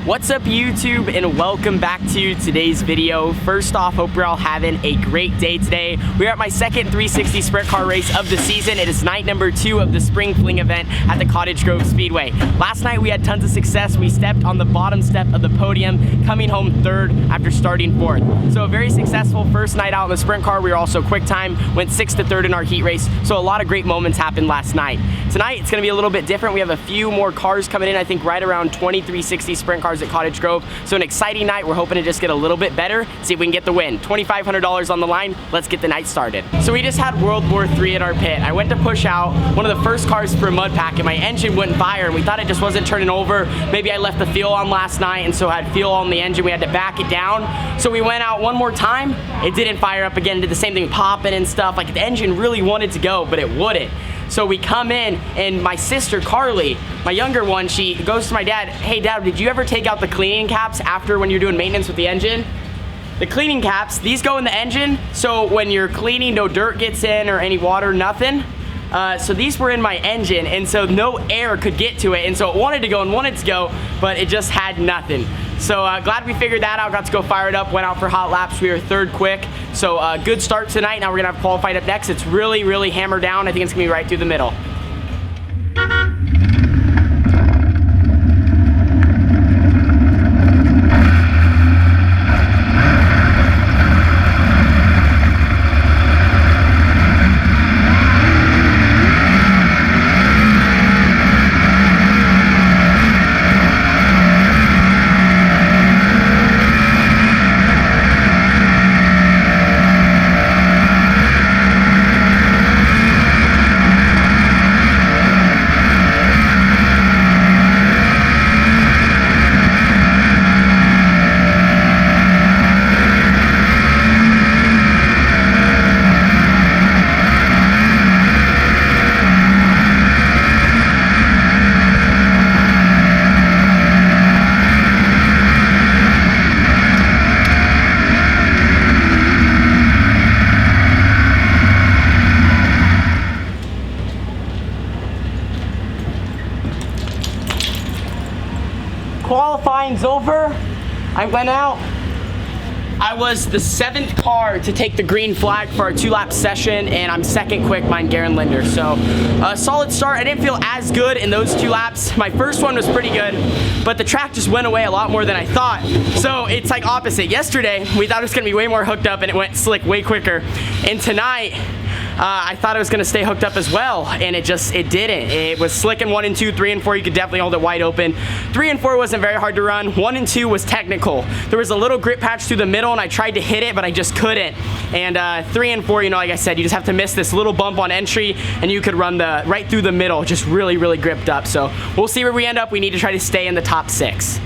What's up YouTube, and welcome back to today's video. First off, hope you're all having a great day today. We're at my second 360 sprint car race of the season. It is night number 2 of the spring fling event at the Cottage Grove Speedway. Last night we had tons of success. We stepped on the bottom step of the podium, coming home 3rd after starting 4th. So a very successful first night out in the sprint car. We were also quick time, went 6th to 3rd in our heat race. So a lot of great moments happened last night. Tonight it's gonna be a little bit different. We have a few more cars coming in, I think right around 20 360 sprint cars at Cottage Grove. So an exciting night. We're hoping to just get a little bit better, see if we can get the win. $2,500 on the line. Let's get the night started. So we just had World War III at our pit. I went to push out one of the first cars for a mud pack, and my engine wouldn't fire, and we thought it just wasn't turning over. Maybe I left the fuel on last night, and so I had fuel on the engine. We had to back it down. So we went out one more time. It didn't fire up again. Did the same thing, popping and stuff. Like the engine really wanted to go, but it wouldn't. So we come in, and my sister Carly, my younger one, she goes to my dad, "Hey Dad, did you ever take out the cleaning caps after when you're doing maintenance with the engine?" The cleaning caps, these go in the engine, so when you're cleaning, no dirt gets in or any water, nothing. So these were in my engine, and so no air could get to it, and so it wanted to go and wanted to go, but it just had nothing. So glad we figured that out. Got to go fire it up, went out for hot laps. We were 3rd quick, so good start tonight. Now we're gonna have qualified up next. It's really hammered down. I think it's gonna be right through the middle. Qualifying's over. I went out. I was the 7th car to take the green flag for our 2-lap session, and I'm 2nd quick behind Garen Linder. So a solid start. I didn't feel as good in those 2 laps. My first one was pretty good, but the track just went away a lot more than I thought. So it's like opposite. Yesterday, we thought it was gonna be way more hooked up, and it went slick way quicker. And tonight, I thought it was gonna stay hooked up as well, and it didn't. It was slick in 1 and 2, 3 and 4, you could definitely hold it wide open. 3 and 4 wasn't very hard to run. 1 and 2 was technical. There was a little grip patch through the middle, and I tried to hit it, but I just couldn't. And 3 and 4, you know, like I said, you just have to miss this little bump on entry, and you could run right through the middle, just really gripped up. So we'll see where we end up. We need to try to stay in the top 6.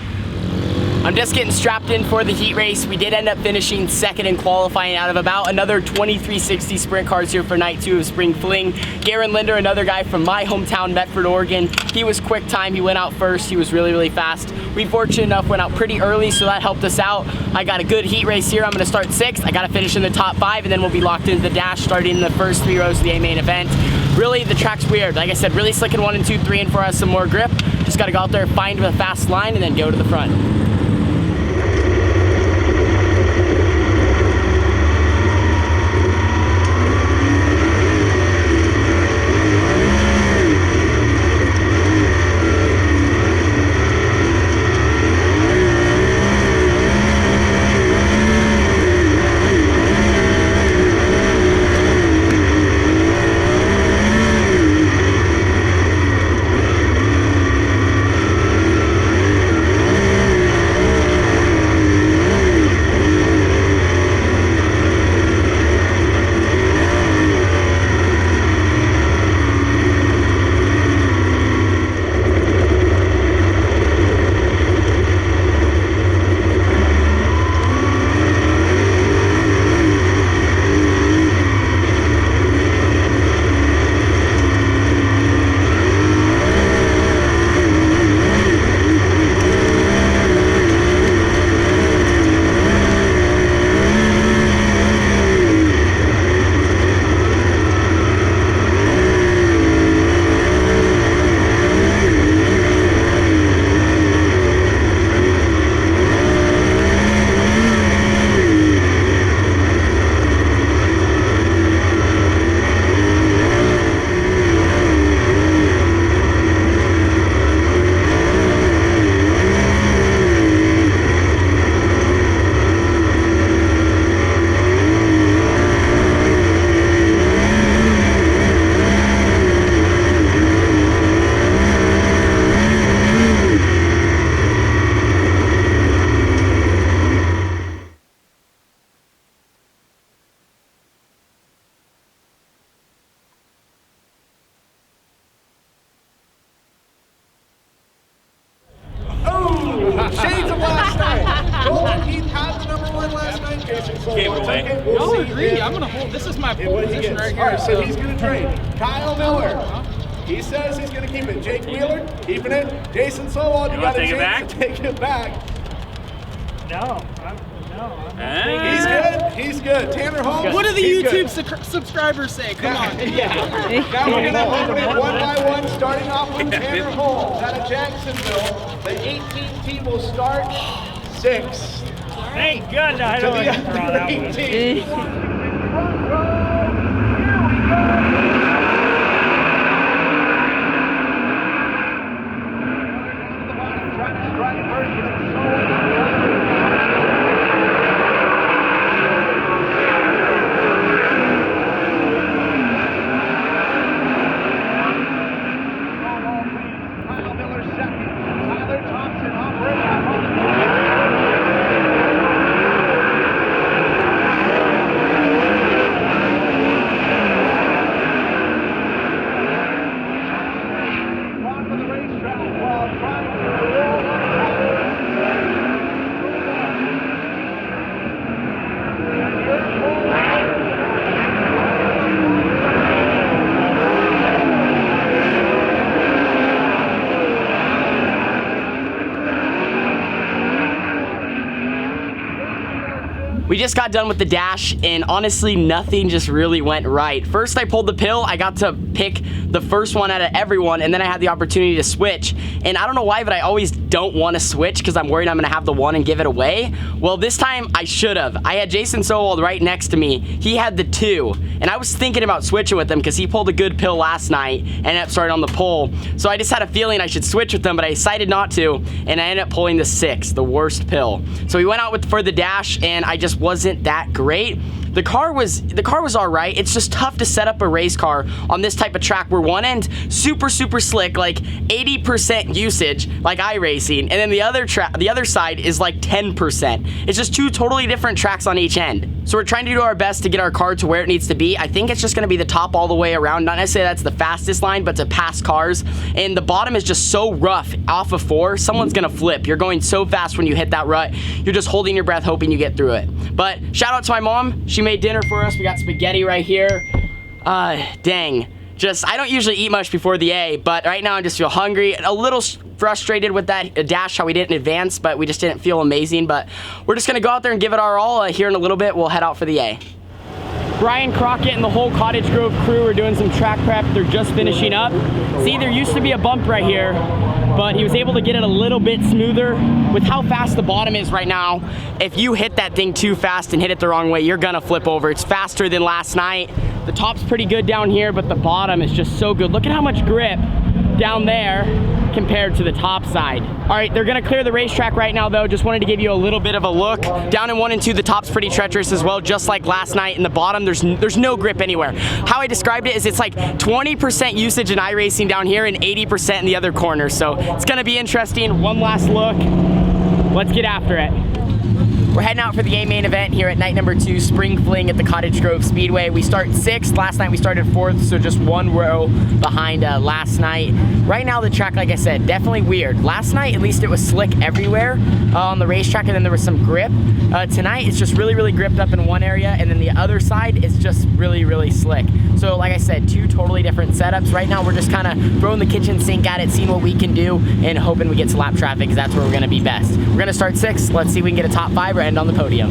I'm just getting strapped in for the heat race. We did end up finishing 2nd in qualifying out of about another 2360 sprint cars here for night 2 of spring fling. Garen Linder, another guy from my hometown, Medford, Oregon. He was quick time. He went out first. He was really fast. We, fortunate enough, went out pretty early, so that helped us out. I got a good heat race here. I'm gonna start 6th. I gotta finish in the top 5, and then we'll be locked into the dash starting in the first 3 rows of the A main event. Really, the track's weird. Like I said, really slick in 1 and 2, 3 and 4 has some more grip. Just gotta go out there, find a fast line, and then go to the front. Jason Soul. Cable way. Y'all agree? I'm gonna hold. This is my pole position right here. All right, so he's gonna trade. Kyle Miller. He says he's gonna keep it. Jake Wheeler, keeping it. Jason Sowell, you got a chance to take it back. No. He's good. He's good. Tanner Holmes. What do the YouTube subscribers say? Come on. Now we're gonna open it one by one, starting off with Tanner Holmes out of Jacksonville. The 18th team will start 6. Thank goodness I don't like to throw that one. We just got done with the dash, and honestly, nothing just really went right. First, I pulled the pill. I got to pick the first one out of everyone, and then I had the opportunity to switch. And I don't know why, but I always don't want to switch because I'm worried I'm going to have the one and give it away. Well, this time, I should have. I had Jason Sowell right next to me. He had the 2, and I was thinking about switching with him because he pulled a good pill last night and ended up starting on the pole. So I just had a feeling I should switch with him, but I decided not to, and I ended up pulling the 6, the worst pill. So we went out for the dash, and I just wasn't that great. The car was all right. It's just tough to set up a race car on this type of track where one end super slick, like 80% usage, like iRacing, and then the other side is like 10%. It's just 2 totally different tracks on each end. So we're trying to do our best to get our car to where it needs to be. I think it's just going to be the top all the way around. Not necessarily that's the fastest line, but to pass cars. And the bottom is just so rough off of 4. Someone's going to flip. You're going so fast when you hit that rut. You're just holding your breath, hoping you get through it. But shout out to my mom. She made dinner for us. We got spaghetti right here. Dang. I don't usually eat much before the A, but right now I just feel hungry. A little frustrated with that dash, how we didn't advance, but we just didn't feel amazing. But we're just gonna go out there and give it our all. Here in a little bit, we'll head out for the A. Brian Crockett and the whole Cottage Grove crew are doing some track prep. They're just finishing up. See, there used to be a bump right here, but he was able to get it a little bit smoother. With how fast the bottom is right now, if you hit that thing too fast and hit it the wrong way, you're gonna flip over. It's faster than last night. The top's pretty good down here, but the bottom is just so good. Look at how much grip down there compared to the top side. All right, they're gonna clear the racetrack right now though. Just wanted to give you a little bit of a look. Down in 1 and 2, the top's pretty treacherous as well, just like last night. In the bottom, there's no grip anywhere. How I described it is it's like 20% usage in iRacing down here and 80% in the other corner. So it's gonna be interesting. One last look. Let's get after it. We're heading out for the A main event here at night number 2, Spring Fling at the Cottage Grove Speedway. We start 6th. Last night we started 4th, so just 1 row behind last night. Right now the track, like I said, definitely weird. Last night, at least it was slick everywhere on the racetrack, and then there was some grip. Tonight, it's just really gripped up in one area, and then the other side is just really slick. So like I said, 2 totally different setups. Right now we're just kind of throwing the kitchen sink at it, seeing what we can do, and hoping we get to lap traffic, because that's where we're gonna be best. We're gonna start 6th. Let's see if we can get a top 5 or end on the podium.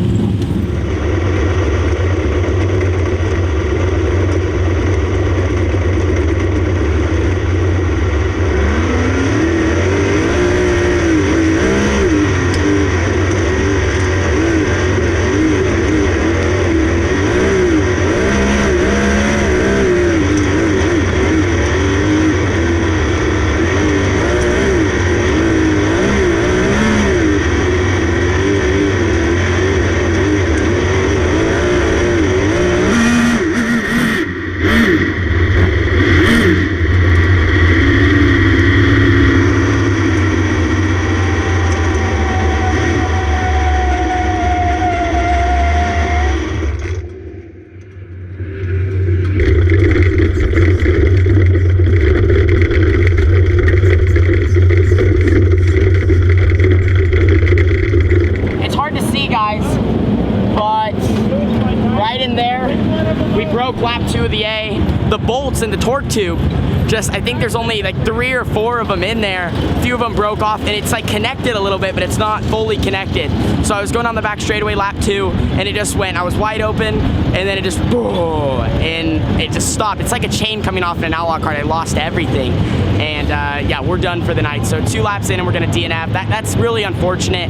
REA, the bolts in the torque tube, just, I think there's only like 3 or 4 of them in there. A few of them broke off, and it's like connected a little bit, but it's not fully connected. So I was going on the back straightaway lap 2, and it just went, I was wide open, and then it just, and it just stopped. It's like a chain coming off an outlaw cart. I lost everything. And yeah, we're done for the night. So 2 laps in and we're gonna DNF. That's really unfortunate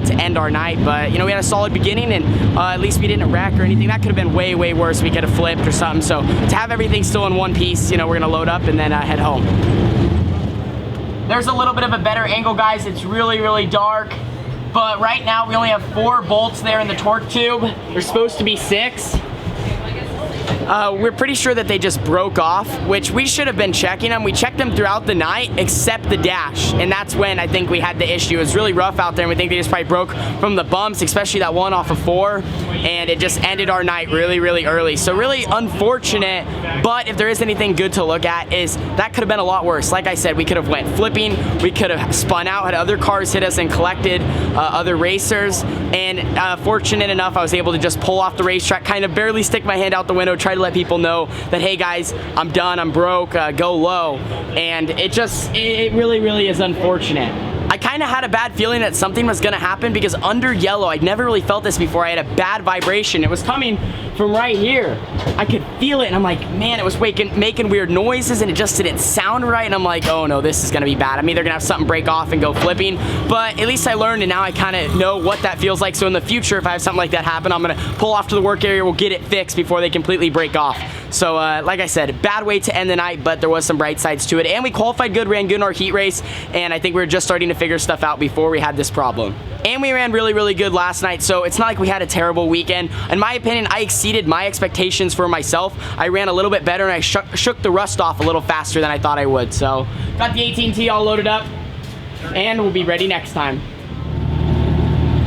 to end our night, but you know, we had a solid beginning, and at least we didn't wreck or anything. That could have been way, way worse. We could have flipped or something. So to have everything still in one piece, you know, we're gonna load up and then head home. There's a little bit of a better angle, guys. It's really, really dark. But right now we only have 4 bolts there in the torque tube. There's supposed to be 6. We're pretty sure that they just broke off, which we should have been checking them. We checked them throughout the night except the dash, and that's when I think we had the issue. It was really rough out there, and we think they just probably broke from the bumps, especially that one off of 4, and it just ended our night really, really early. So really unfortunate, but if there is anything good to look at, is that could have been a lot worse. Like I said, we could have went flipping, we could have spun out, had other cars hit us and collected other racers, and fortunate enough, I was able to just pull off the racetrack, kind of barely stick my hand out the window, try to let people know that, hey guys, I'm done, I'm broke, go low. And it really, really is unfortunate. I kind of had a bad feeling that something was going to happen, because under yellow, I'd never really felt this before. I had a bad vibration. It was coming from right here. I could feel it, and I'm like, man, it was making weird noises, and it just didn't sound right. And I'm like, oh no, this is going to be bad. I'm either going to have something break off and go flipping, but at least I learned, and now I kind of know what that feels like. So in the future, if I have something like that happen, I'm going to pull off to the work area. We'll get it fixed before they completely break off. So like I said, bad way to end the night, but there was some bright sides to it. And we qualified good, ran good in our heat race, and I think we were just starting to figure stuff out before we had this problem. And we ran really, really good last night, so it's not like we had a terrible weekend. In my opinion, I exceeded my expectations for myself. I ran a little bit better, and I shook the rust off a little faster than I thought I would. So got the AT&T all loaded up, and we'll be ready next time.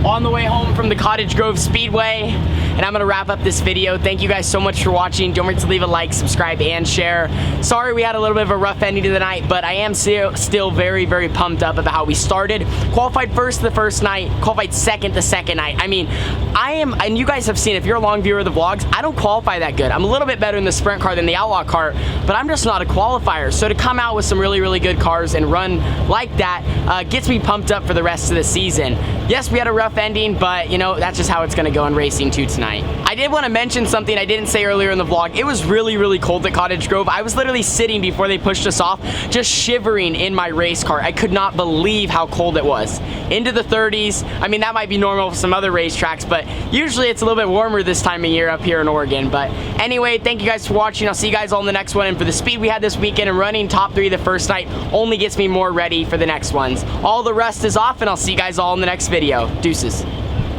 On the way home from the Cottage Grove Speedway, and I'm gonna wrap up this video. Thank you guys so much for watching. Don't forget to leave a like, subscribe, and share. Sorry we had a little bit of a rough ending to the night, but I am still very, very pumped up about how we started. Qualified first the first night, qualified second the second night. I mean, and you guys have seen, if you're a long viewer of the vlogs, I don't qualify that good. I'm a little bit better in the sprint car than the outlaw cart, but I'm just not a qualifier. So to come out with some really, really good cars and run like that gets me pumped up for the rest of the season. Yes, we had a rough ending, but you know, that's just how it's gonna go in racing too tonight. I did want to mention something I didn't say earlier in the vlog. It was really, really cold at Cottage Grove. I was literally sitting before they pushed us off, just shivering in my race car. I could not believe how cold it was. Into the 30s. I mean, that might be normal for some other racetracks, but usually it's a little bit warmer this time of year up here in Oregon. But anyway, thank you guys for watching. I'll see you guys all in the next one. And for the speed we had this weekend and running top 3 the first night only gets me more ready for the next ones. All the rest is off, and I'll see you guys all in the next video. Deuces.